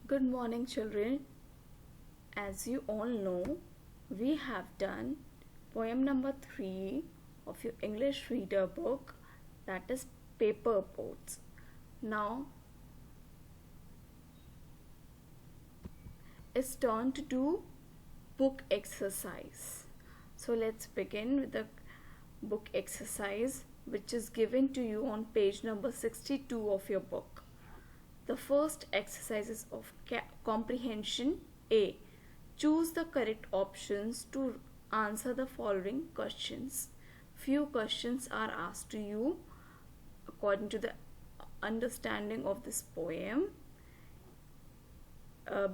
Good morning, children. As you all know, we have done poem number 3 of your English reader book, that is Paper Boats. Now it's turn to do book exercise. So let's begin with the book exercise, which is given to you on page number 62 of your book. The first exercise is of comprehension A. Choose the correct options to answer the following questions. Few questions are asked to you according to the understanding of this poem.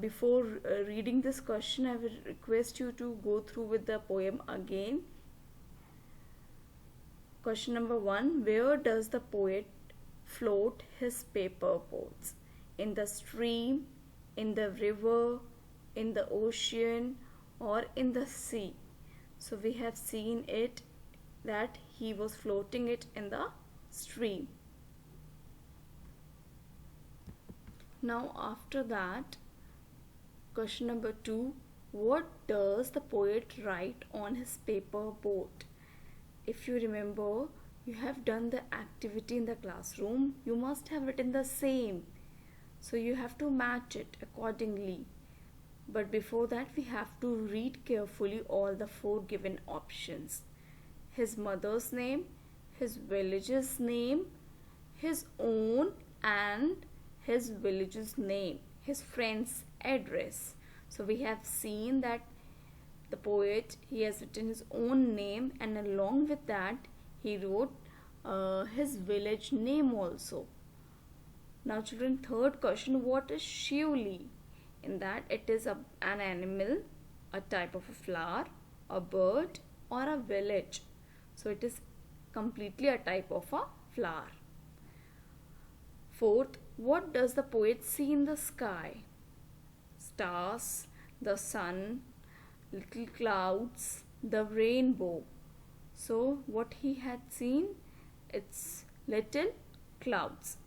Before reading this question, I will request you to go through with the poem again. Question number 1. Where does the poet float his paper boats? In the stream, in the river, in the ocean, or in the sea? So we have seen it that he was floating it in the stream. Now after that, question number 2. What does the poet write on his paper boat? If you remember, you have done the activity in the classroom, you must have written the same. So you have to match it accordingly. But before that, we have to read carefully all the 4 given options. His mother's name, his village's name, his own and his village's name, his friend's address. So we have seen that the poet, he has written his own name, and along with that he wrote his village name also. Now children, third question, what is Shivli? In that, it is an animal, a type of a flower, a bird, or a village. So it is completely a type of a flower. Fourth, what does the poet see in the sky? Stars, the sun, little clouds, the rainbow. So what he had seen, it's little clouds.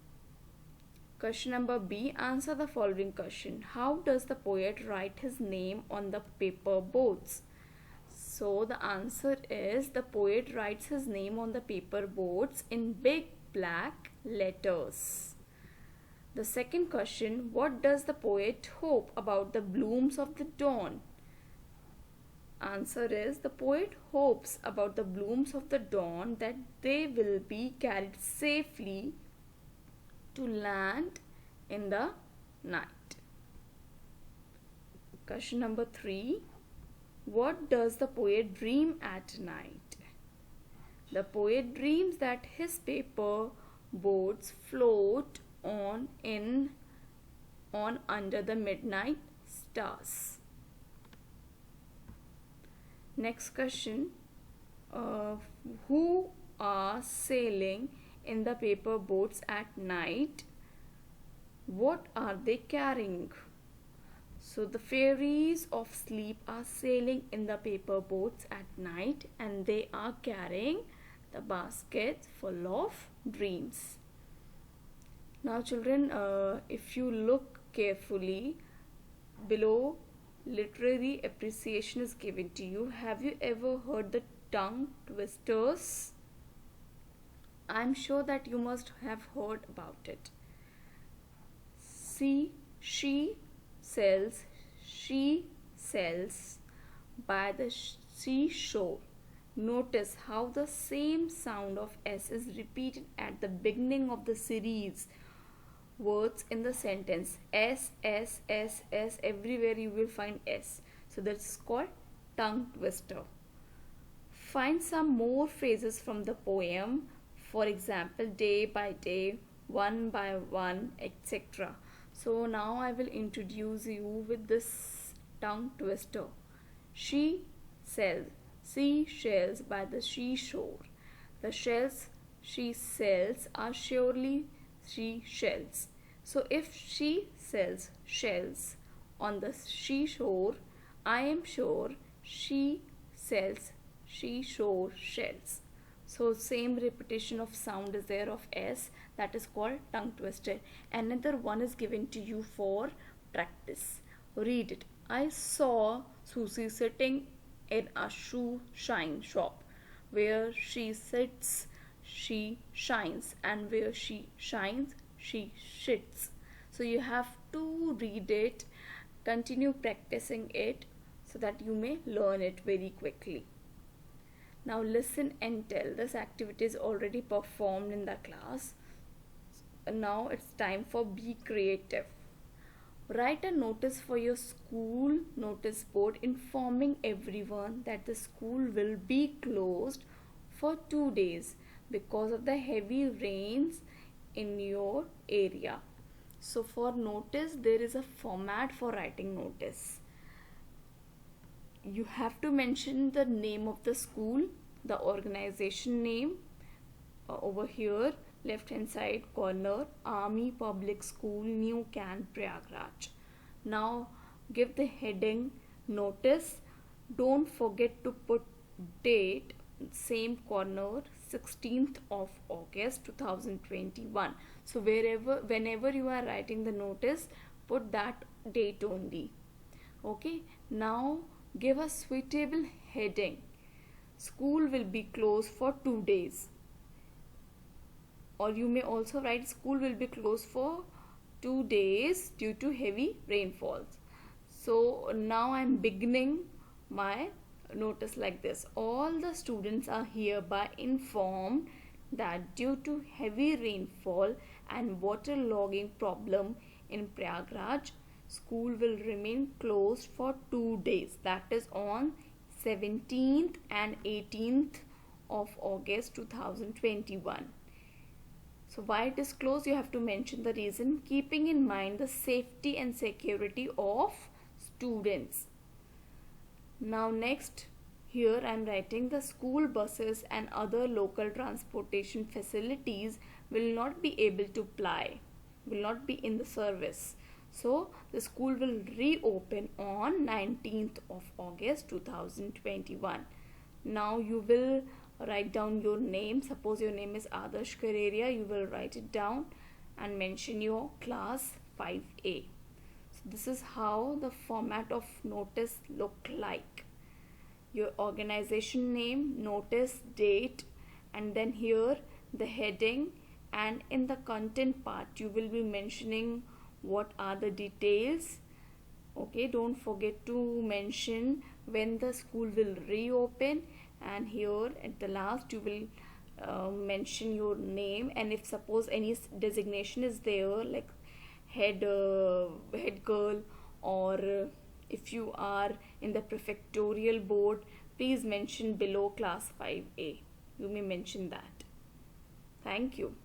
Question number B. Answer the following question. How does the poet write his name on the paper boats? So the answer is, the poet writes his name on the paper boats in big black letters. The second question. What does the poet hope about the blooms of the dawn? Answer is, the poet hopes about the blooms of the dawn that they will be carried safely to land in the night. Question number 3. What does the poet dream at night? The poet dreams that his paper boats float on under the midnight stars. Next question. Who are sailing in the paper boats at night? What are they carrying? So the fairies of sleep are sailing in the paper boats at night, and they are carrying the baskets full of dreams. Now children, if you look carefully, below literary appreciation is given to you. Have you ever heard the tongue twisters? I'm sure that you must have heard about it. See, she sells by the seashore. Notice how the same sound of S is repeated at the beginning of the series words in the sentence. S, S, S, S, everywhere you will find S. So that's called tongue twister. Find some more phrases from the poem. For example, day by day, one by one, etc. So now I will introduce you with this tongue twister. She sells seashells by the seashore. The shells she sells are surely seashells. So if she sells shells on the seashore, I am sure she sells seashore shells. So same repetition of sound is there of S, that is called tongue twister. Another one is given to you for practice. Read it. I saw Susie sitting in a shoe shine shop. Where she sits, she shines, and where she shines, she shits. So you have to read it, continue practicing it so that you may learn it very quickly. Now listen and tell. This activity is already performed in the class. Now it's time for be creative. Write a notice for your school notice board informing everyone that the school will be closed for 2 days because of the heavy rains in your area. So for notice, there is a format for writing notice. You have to mention the name of the school, the organization name, over here left hand side corner, Army Public School, New Can, Prayagraj. Now give the heading notice. Don't forget to put date, same corner, 16th of August 2021. So whenever you are writing the notice, put that date only. Okay, now give a suitable heading. School will be closed for 2 days. Or you may also write school will be closed for 2 days due to heavy rainfalls. So now I am beginning my notice like this. All the students are hereby informed that due to heavy rainfall and waterlogging problem in Prayagraj, school will remain closed for 2 days. That is on 17th and 18th of August 2021. So why it is closed, you have to mention the reason, keeping in mind the safety and security of students. Now next, here I am writing the school buses and other local transportation facilities will not be able to ply, will not be in the service. So the school will reopen on 19th of August 2021. Now you will write down your name. Suppose your name is Adarsh Kareria, you will write it down and mention your class 5A. So this is how the format of notice look like. Your organization name, notice, date, and then here the heading, and in the content part you will be mentioning what are the details. Okay, don't forget to mention when the school will reopen, and here at the last you will mention your name, and if suppose any designation is there like head girl, or if you are in the prefectorial board, please mention below class 5A. You may mention that. Thank you.